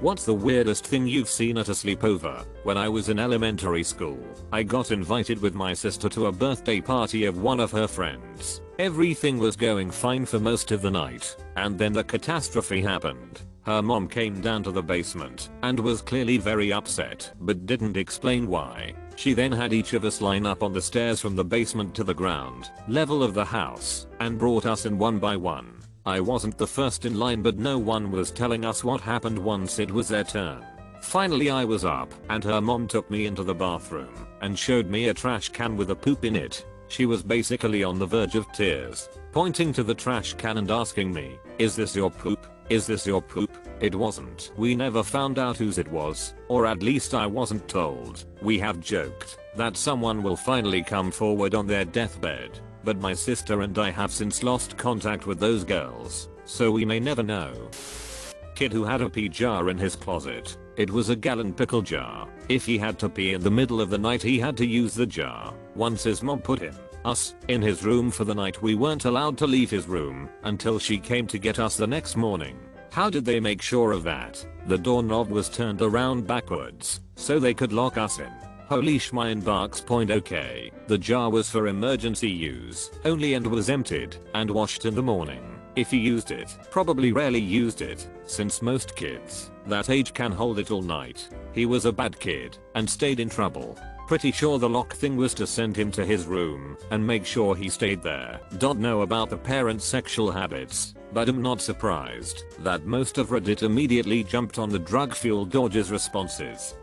What's the weirdest thing you've seen at a sleepover? When I was in elementary school, I got invited with my sister to a birthday party of one of her friends. Everything was going fine for most of the night, and then the catastrophe happened. Her mom came down to the basement and was clearly very upset, but didn't explain why. She then had each of us line up on the stairs from the basement to the ground level of the house and brought us in one by one. I wasn't the first in line, but no one was telling us what happened once it was their turn. Finally I was up and her mom took me into the bathroom and showed me a trash can with a poop in it. She was basically on the verge of tears, pointing to the trash can and asking me, "Is this your poop? Is this your poop?" It wasn't. We never found out whose it was, or at least I wasn't told. We have joked that someone will finally come forward on their deathbed, but my sister and I have since lost contact with those girls, so we may never know. Kid who had a pee jar in his closet. It was a gallon pickle jar. If he had to pee in the middle of the night, he had to use the jar. Once his mom put us in his room for the night, we weren't allowed to leave his room until she came to get us the next morning. How did they make sure of that? The doorknob was turned around backwards so they could lock us in. Holy schmeinbachs. Okay. The jar was for emergency use only and was emptied and washed in the morning. If he used it, probably rarely used it, since most kids that age can hold it all night. He was a bad kid and stayed in trouble. Pretty sure the lock thing was to send him to his room and make sure he stayed there. Don't know about the parents' sexual habits, but I'm not surprised that most of Reddit immediately jumped on the drug-fueled Dodgers responses.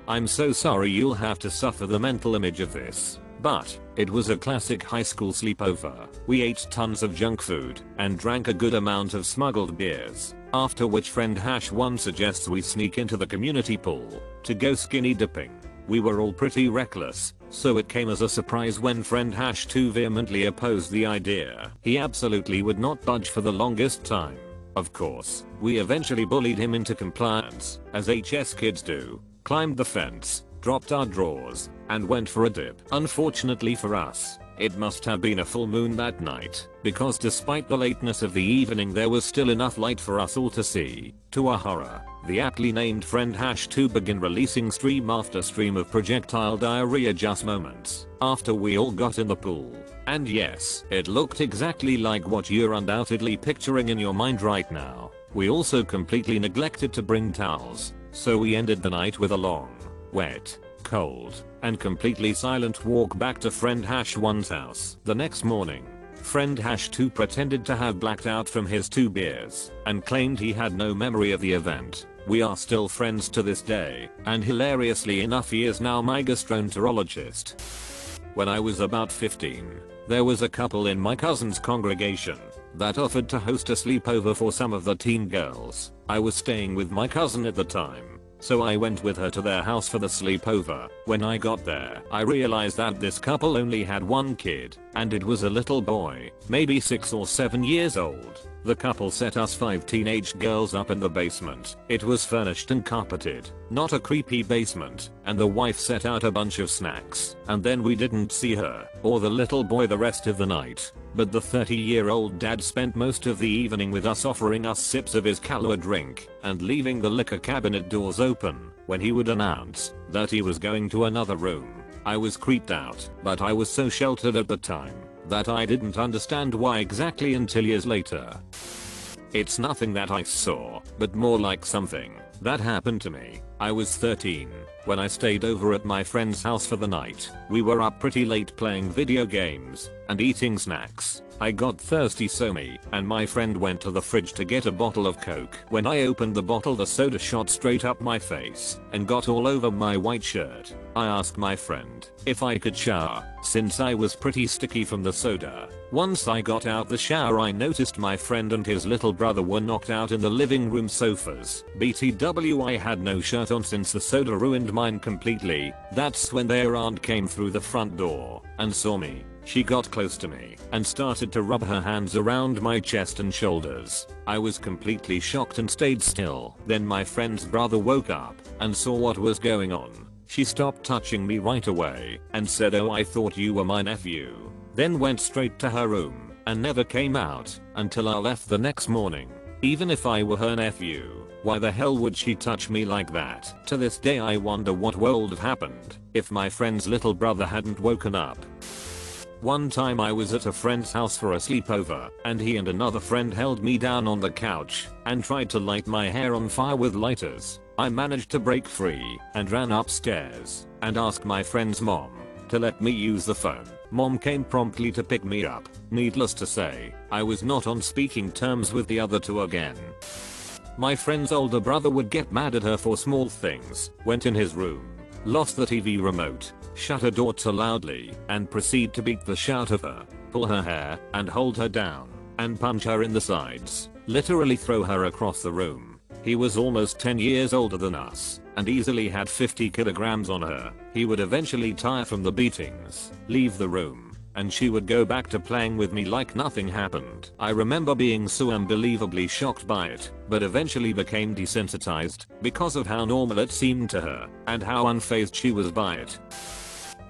I'm so sorry you'll have to suffer the mental image of this, but it was a classic high school sleepover. We ate tons of junk food and drank a good amount of smuggled beers, after which friend #1 suggests we sneak into the community pool to go skinny dipping. We were all pretty reckless, so it came as a surprise when friend #2 vehemently opposed the idea. He absolutely would not budge for the longest time. Of course, we eventually bullied him into compliance, as HS kids do, climbed the fence, dropped our drawers, and went for a dip. Unfortunately for us, it must have been a full moon that night, because despite the lateness of the evening there was still enough light for us all to see. To our horror, the aptly named friend #2 began releasing stream after stream of projectile diarrhea just moments after we all got in the pool. And yes, it looked exactly like what you're undoubtedly picturing in your mind right now. We also completely neglected to bring towels, so we ended the night with a long, wet, cold, and completely silent walk back to friend #1's house. The next morning, friend #2 pretended to have blacked out from his 2 beers and claimed he had no memory of the event. We are still friends to this day, and hilariously enough he is now my gastroenterologist. When I was about 15, there was a couple in my cousin's congregation that offered to host a sleepover for some of the teen girls. I was staying with my cousin at the time, so I went with her to their house for the sleepover. When I got there, I realized that this couple only had one kid, and it was a little boy, maybe 6 or 7 years old. The couple set us 5 teenage girls up in the basement. It was furnished and carpeted, not a creepy basement, and the wife set out a bunch of snacks, and then we didn't see her or the little boy the rest of the night. But the 30-year-old dad spent most of the evening with us, offering us sips of his Kahlua drink and leaving the liquor cabinet doors open when he would announce that he was going to another room. I was creeped out, but I was so sheltered at the time that I didn't understand why exactly until years later. It's nothing that I saw, but more like something that happened to me. I was 13 when I stayed over at my friend's house for the night. We were up pretty late playing video games and eating snacks. I got thirsty, so me and my friend went to the fridge to get a bottle of Coke. When I opened the bottle, the soda shot straight up my face and got all over my white shirt. I asked my friend if I could shower, since I was pretty sticky from the soda. Once I got out the shower, I noticed my friend and his little brother were knocked out in the living room sofas. BTW, I had no shirt on since the soda ruined mine completely. That's when their aunt came through the front door and saw me. She got close to me and started to rub her hands around my chest and shoulders. I was completely shocked and stayed still. Then my friend's brother woke up and saw what was going on. She stopped touching me right away and said, "Oh, I thought you were my nephew." Then went straight to her room and never came out until I left the next morning. Even if I were her nephew, why the hell would she touch me like that? To this day I wonder what would have happened if my friend's little brother hadn't woken up. One time I was at a friend's house for a sleepover, and he and another friend held me down on the couch and tried to light my hair on fire with lighters. I managed to break free and ran upstairs and asked my friend's mom to let me use the phone. Mom came promptly to pick me up. Needless to say, I was not on speaking terms with the other two again. My friend's older brother would get mad at her for small things, went in his room, lost the TV remote, shut her door too loudly, and proceed to beat the shit out of her, pull her hair, and hold her down, and punch her in the sides, literally throw her across the room. He was almost 10 years older than us, and easily had 50 kilograms on her. He would eventually tire from the beatings, leave the room, and she would go back to playing with me like nothing happened. I remember being so unbelievably shocked by it, but eventually became desensitized because of how normal it seemed to her, and how unfazed she was by it.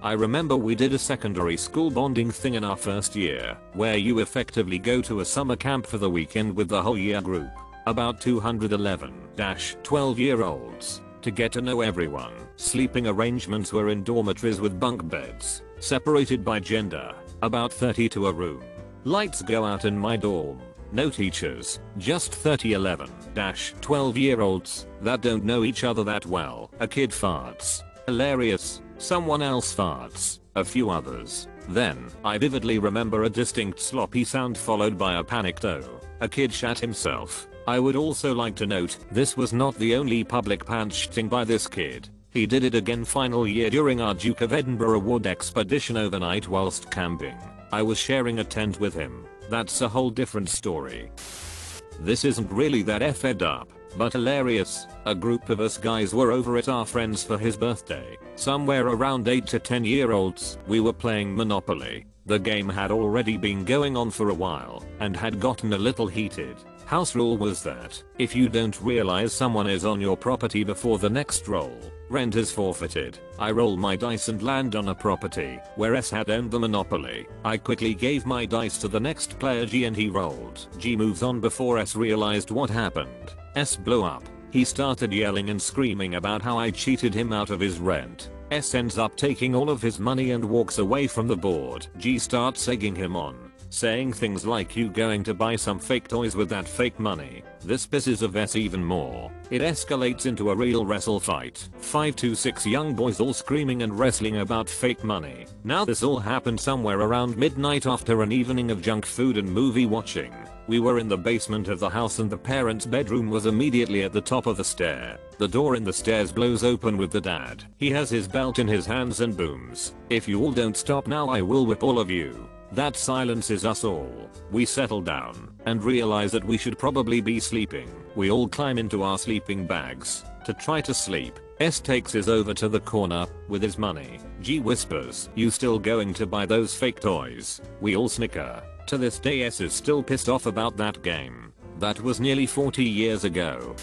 I remember we did a secondary school bonding thing in our first year, where you effectively go to a summer camp for the weekend with the whole year group, about 211-12-year-olds, to get to know everyone. Sleeping arrangements were in dormitories with bunk beds, separated by gender, about 30 to a room. Lights go out in my dorm. No teachers, just 30-11-12-year-olds that don't know each other that well. A kid farts. Hilarious. Someone else farts. A few others. Then, I vividly remember a distinct sloppy sound followed by a panicked "oh." A kid shat himself. I would also like to note, this was not the only public pants shitting by this kid. He did it again final year during our Duke of Edinburgh Award expedition overnight whilst camping. I was sharing a tent with him. That's a whole different story. This isn't really that effed up, but hilarious. A group of us guys were over at our friend's for his birthday. Somewhere around 8 to 10-year-olds, we were playing Monopoly. The game had already been going on for a while and had gotten a little heated. House rule was that if you don't realize someone is on your property before the next roll, rent is forfeited. I roll my dice and land on a property where S had owned the monopoly. I quickly gave my dice to the next player G and he rolled. G moves on before S realized what happened. S blew up. He started yelling and screaming about how I cheated him out of his rent. S ends up taking all of his money and walks away from the board. G starts egging him on, saying things like, "You going to buy some fake toys with that fake money?" This pisses of S even more. It escalates into a real wrestle fight. 5 to 6 young boys all screaming and wrestling about fake money. Now this all happened somewhere around midnight after an evening of junk food and movie watching. We were in the basement of the house and the parents' bedroom was immediately at the top of the stair. The door in the stairs blows open with the dad. He has his belt in his hands and booms, "If you all don't stop now I will whip all of you." That silences us all. We settle down and realize that we should probably be sleeping. We all climb into our sleeping bags to try to sleep. S takes us over to the corner with his money. G whispers, "You still going to buy those fake toys?" We all snicker. To this day S is still pissed off about that game. That was nearly 40 years ago.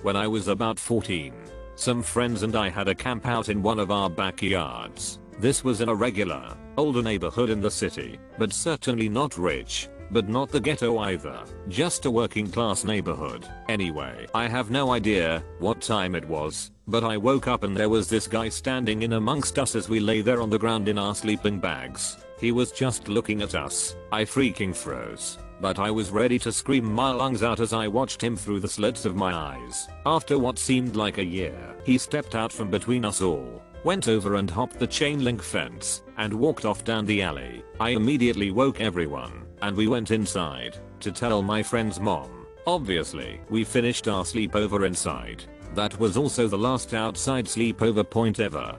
When I was about 14, some friends and I had a camp out in one of our backyards. This was in a regular, older neighborhood in the city, but certainly not rich, but not the ghetto either, just a working class neighborhood. Anyway, I have no idea what time it was, but I woke up and there was this guy standing in amongst us as we lay there on the ground in our sleeping bags. He was just looking at us. I freaking froze, but I was ready to scream my lungs out as I watched him through the slits of my eyes. After what seemed like a year, he stepped out from between us all, went over and hopped the chain link fence, and walked off down the alley. I immediately woke everyone, and we went inside to tell my friend's mom. Obviously, we finished our sleepover inside. That was also the last outside sleepover point ever.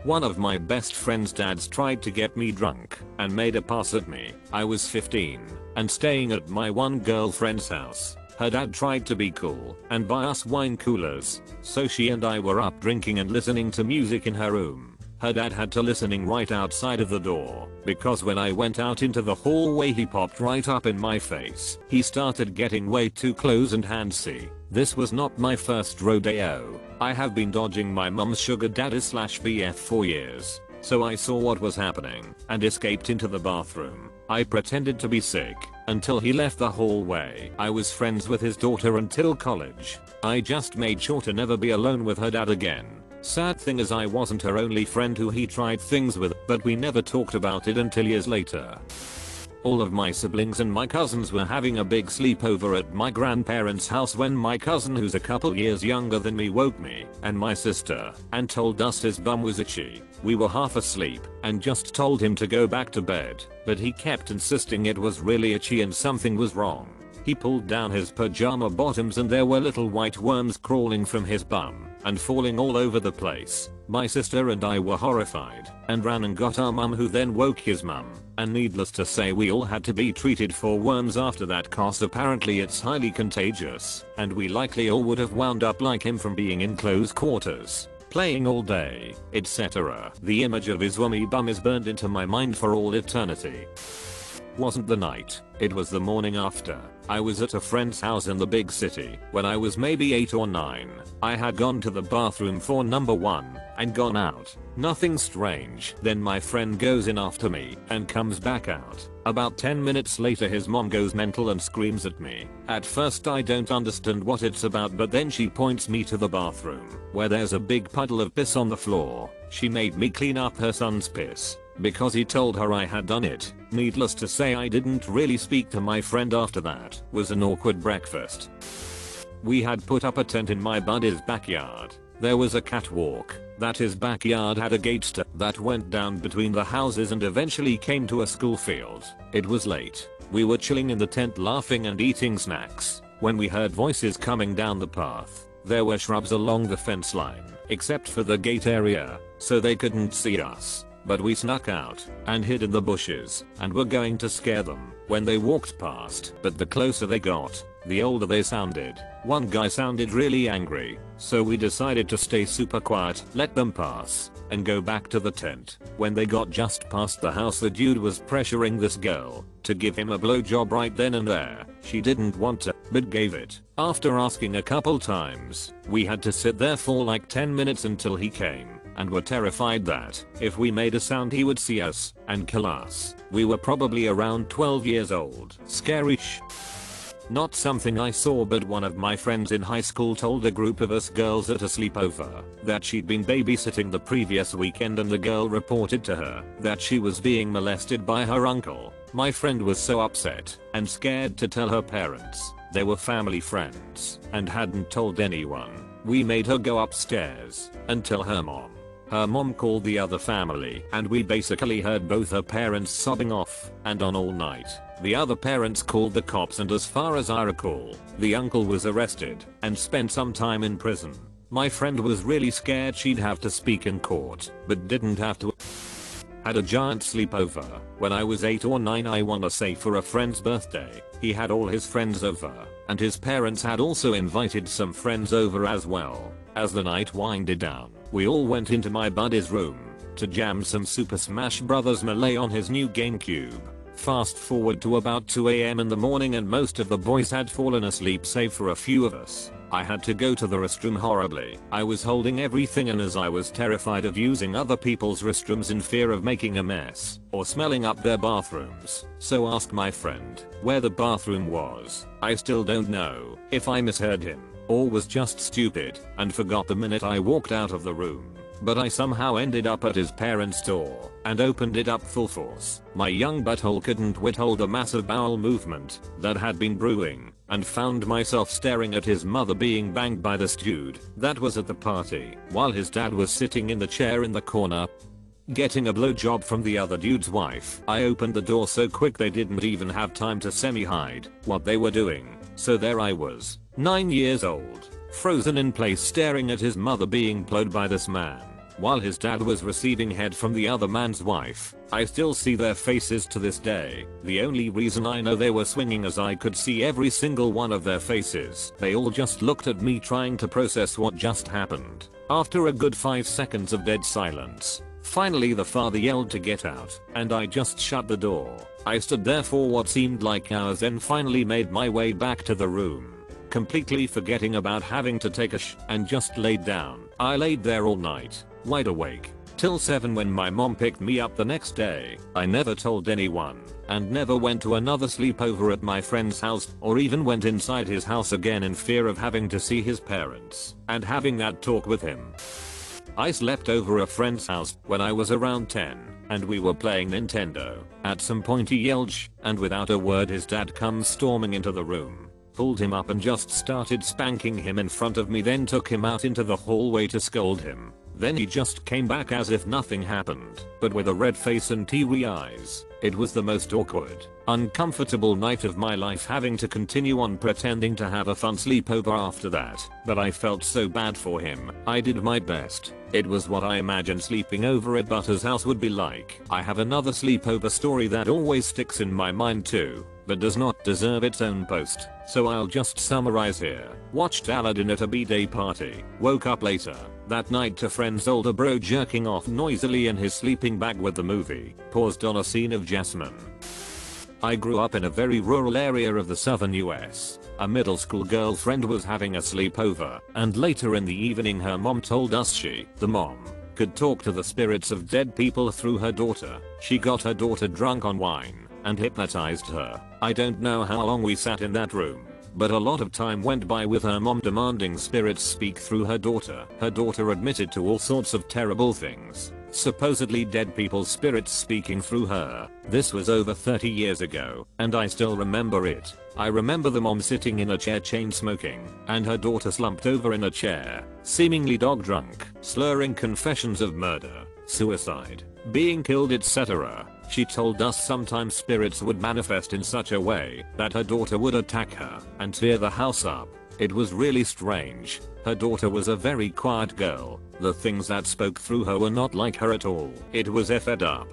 One of my best friend's dads tried to get me drunk and made a pass at me. I was 15 and staying at my one girlfriend's house. Her dad tried to be cool and buy us wine coolers, so she and I were up drinking and listening to music in her room. Her dad had to listening right outside of the door, because when I went out into the hallway he popped right up in my face. He started getting way too close and handsy. This was not my first rodeo. I have been dodging my mum's sugar daddy / BF for years, so I saw what was happening and escaped into the bathroom. I pretended to be sick until he left the hallway. I was friends with his daughter until college. I just made sure to never be alone with her dad again. Sad thing is I wasn't her only friend who he tried things with, but we never talked about it until years later. All of my siblings and my cousins were having a big sleepover at my grandparents' house when my cousin, who's a couple years younger than me, woke me and my sister and told us his bum was itchy. We were half asleep and just told him to go back to bed, but he kept insisting it was really itchy and something was wrong. He pulled down his pajama bottoms and there were little white worms crawling from his bum and falling all over the place. My sister and I were horrified and ran and got our mum, who then woke his mum, and needless to say we all had to be treated for worms after that, cause apparently it's highly contagious and we likely all would have wound up like him from being in close quarters, playing all day, etc. The image of his wormy bum is burned into my mind for all eternity. Wasn't the night, it was the morning after. I was at a friend's house in the big city when I was maybe 8 or 9. I had gone to the bathroom for number 1 and gone out. Nothing strange. Then my friend goes in after me and comes back out. About 10 minutes later his mom goes mental and screams at me. At first I don't understand what it's about, but then she points me to the bathroom where there's a big puddle of piss on the floor. She made me clean up her son's piss because he told her I had done it. Needless to say I didn't really speak to my friend after that. Was an awkward breakfast. We had put up a tent in my buddy's backyard. There was a catwalk that his backyard had a gate that went down between the houses and eventually came to a school field. It was late. We were chilling in the tent laughing and eating snacks when we heard voices coming down the path. There were shrubs along the fence line except for the gate area, so they couldn't see us. But we snuck out and hid in the bushes and were going to scare them when they walked past. But the closer they got, the older they sounded. One guy sounded really angry, so we decided to stay super quiet, let them pass, and go back to the tent. When they got just past the house, the dude was pressuring this girl to give him a blowjob right then and there. She didn't want to, but gave it. After asking a couple times, we had to sit there for like 10 minutes until he came, and were terrified that if we made a sound he would see us and kill us. We were probably around 12 years old. Scary sh. Not something I saw, but one of my friends in high school told a group of us girls at a sleepover that she'd been babysitting the previous weekend, and the girl reported to her that she was being molested by her uncle. My friend was so upset and scared to tell her parents. They were family friends and hadn't told anyone. We made her go upstairs and tell her mom. Her mom called the other family and we basically heard both her parents sobbing off and on all night. The other parents called the cops, and as far as I recall, the uncle was arrested and spent some time in prison. My friend was really scared she'd have to speak in court, but didn't have to. Had a giant sleepover when I was 8 or 9, I wanna say for a friend's birthday. He had all his friends over, and his parents had also invited some friends over as well. As the night winded down, we all went into my buddy's room to jam some Super Smash Bros. Melee on his new GameCube. Fast forward to about 2 AM in the morning and most of the boys had fallen asleep save for a few of us. I had to go to the restroom horribly. I was holding everything in as I was terrified of using other people's restrooms in fear of making a mess or smelling up their bathrooms. So asked my friend where the bathroom was. I still don't know if I misheard him or was just stupid and forgot the minute I walked out of the room. But I somehow ended up at his parents' door and opened it up full force. My young butthole couldn't withhold the massive bowel movement that had been brewing, and found myself staring at his mother being banged by this dude that was at the party, while his dad was sitting in the chair in the corner getting a blowjob from the other dude's wife. I opened the door so quick they didn't even have time to semi-hide what they were doing. So there I was, 9 years old, frozen in place staring at his mother being blowed by this man, while his dad was receiving head from the other man's wife. I still see their faces to this day. The only reason I know they were swinging is I could see every single one of their faces. They all just looked at me trying to process what just happened. After a good 5 seconds of dead silence, finally the father yelled to get out, and I just shut the door. I stood there for what seemed like hours, then finally made my way back to the room, completely forgetting about having to take a and just laid down. I laid there all night, wide awake, till 7 when my mom picked me up the next day. I never told anyone and never went to another sleepover at my friend's house or even went inside his house again in fear of having to see his parents and having that talk with him. I slept over a friend's house when I was around 10 and we were playing Nintendo. At some point he yelled shh, and without a word his dad comes storming into the room, pulled him up and just started spanking him in front of me, then took him out into the hallway to scold him. Then he just came back as if nothing happened, but with a red face and teary eyes. It was the most awkward, uncomfortable night of my life, having to continue on pretending to have a fun sleepover after that, but I felt so bad for him. I did my best. It was what I imagined sleeping over at Butter's house would be like. I have another sleepover story that always sticks in my mind too, but does not deserve its own post, so I'll just summarize here. Watched Aladdin at a b-day party. Woke up later that night to friend's older bro jerking off noisily in his sleeping bag with the movie. Paused on a scene of Jasmine. I grew up in a very rural area of the southern US. A middle school girlfriend was having a sleepover, and later in the evening her mom told us she, the mom, could talk to the spirits of dead people through her daughter. She got her daughter drunk on wine and hypnotized her. I don't know how long we sat in that room, but a lot of time went by with her mom demanding spirits speak through her daughter. Her daughter admitted to all sorts of terrible things, supposedly dead people's spirits speaking through her. This was over 30 years ago, and I still remember it. I remember the mom sitting in a chair chain smoking, and her daughter slumped over in a chair, seemingly dog drunk, slurring confessions of murder, suicide, being killed, etc. She told us sometimes spirits would manifest in such a way that her daughter would attack her and tear the house up. It was really strange. Her daughter was a very quiet girl. The things that spoke through her were not like her at all. It was effed up.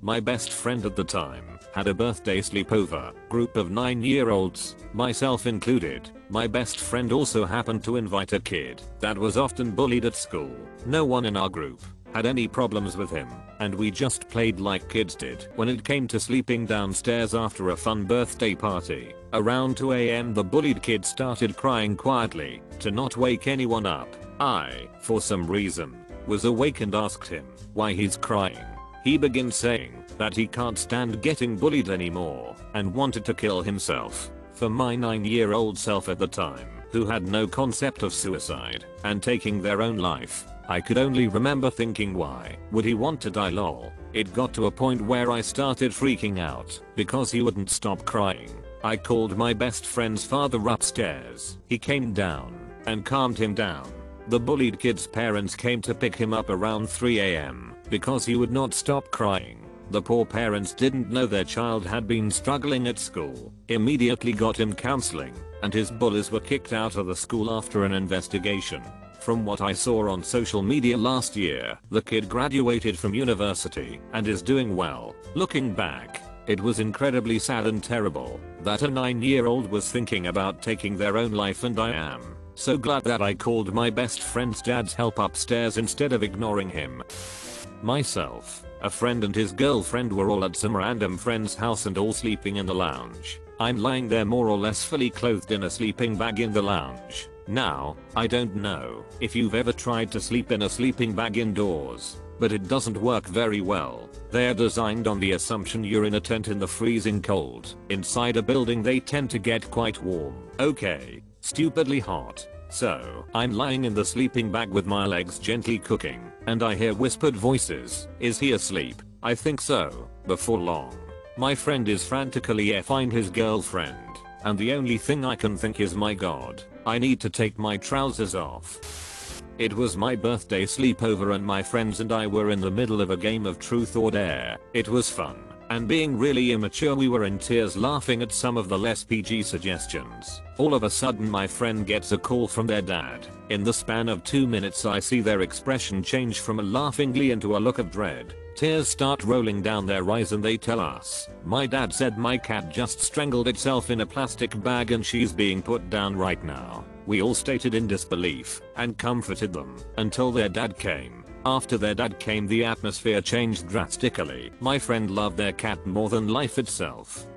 My best friend at the time had a birthday sleepover, group of 9-year-olds, myself included. My best friend also happened to invite a kid that was often bullied at school. No one in our group had any problems with him, and we just played like kids did. When it came to sleeping downstairs after a fun birthday party, around 2 AM the bullied kid started crying quietly to not wake anyone up. I, for some reason, was awake and asked him why he's crying. He began saying that he can't stand getting bullied anymore and wanted to kill himself. For my 9-year-old self at the time, who had no concept of suicide and taking their own life, I could only remember thinking, why would he want to die, lol. It got to a point where I started freaking out because he wouldn't stop crying. I called my best friend's father upstairs. He came down and calmed him down. The bullied kid's parents came to pick him up around 3 AM because he would not stop crying. The poor parents didn't know their child had been struggling at school, immediately got him counseling, and his bullies were kicked out of the school after an investigation. From what I saw on social media last year, the kid graduated from university and is doing well. Looking back, it was incredibly sad and terrible that a 9-year-old was thinking about taking their own life, and I am so glad that I called my best friend's dad's help upstairs instead of ignoring him. Myself, a friend and his girlfriend were all at some random friend's house and all sleeping in the lounge. I'm lying there more or less fully clothed in a sleeping bag in the lounge. Now, I don't know if you've ever tried to sleep in a sleeping bag indoors, but it doesn't work very well. They're designed on the assumption you're in a tent in the freezing cold. Inside a building they tend to get quite warm. Okay, stupidly hot. So, I'm lying in the sleeping bag with my legs gently cooking, and I hear whispered voices. Is he asleep? I think so. Before long, my friend is frantically find his girlfriend, and the only thing I can think is, my god, I need to take my trousers off. It was my birthday sleepover and my friends and I were in the middle of a game of truth or dare. It was fun, and being really immature we were in tears laughing at some of the less PG suggestions. All of a sudden my friend gets a call from their dad. In the span of 2 minutes I see their expression change from a laughing glee into a look of dread. Tears start rolling down their eyes and they tell us, my dad said my cat just strangled itself in a plastic bag and she's being put down right now. We all stated in disbelief and comforted them until their dad came. After their dad came the atmosphere changed drastically. My friend loved their cat more than life itself.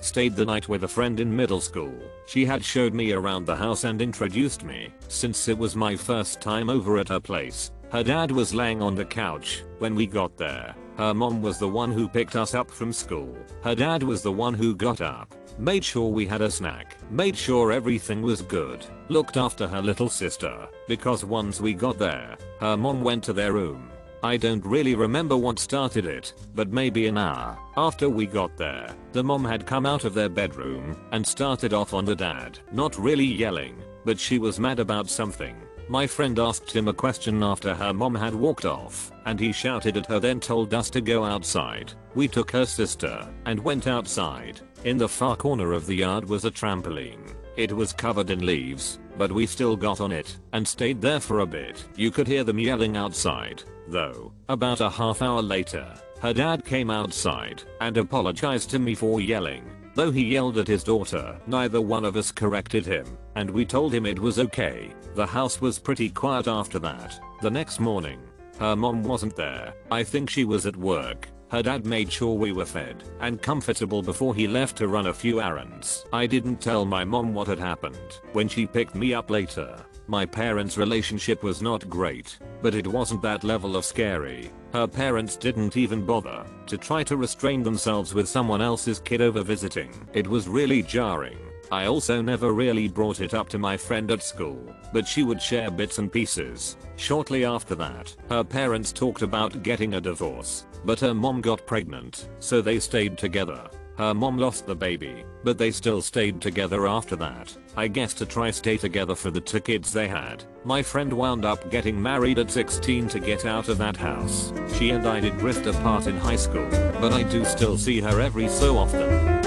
Stayed the night with a friend in middle school. She had showed me around the house and introduced me. Since it was my first time over at her place, Her dad was laying on the couch when we got there. Her mom was the one who picked us up from school. Her dad was the one who got up, made sure we had a snack, made sure everything was good, looked after her little sister, because once we got there, her mom went to their room. I don't really remember what started it, but maybe an hour after we got there, the mom had come out of their bedroom and started off on the dad. Not really yelling, but she was mad about something. My friend asked him a question after her mom had walked off, and he shouted at her, then told us to go outside. We took her sister and went outside. In the far corner of the yard was a trampoline. It was covered in leaves, but we still got on it and stayed there for a bit. You could hear them yelling outside, though. About a half hour later, her dad came outside and apologized to me for yelling. Though he yelled at his daughter, neither one of us corrected him, and we told him it was okay. The house was pretty quiet after that. The next morning, her mom wasn't there. I think she was at work. Her dad made sure we were fed and comfortable before he left to run a few errands. I didn't tell my mom what had happened when she picked me up later. My parents' relationship was not great, but it wasn't that level of scary. Her parents didn't even bother to try to restrain themselves with someone else's kid over visiting. It was really jarring. I also never really brought it up to my friend at school, but she would share bits and pieces. Shortly after that, her parents talked about getting a divorce, but her mom got pregnant, so they stayed together. Her mom lost the baby, but they still stayed together after that. I guess to try stay together for the 2 kids they had. My friend wound up getting married at 16 to get out of that house. She and I did drift apart in high school, but I do still see her every so often.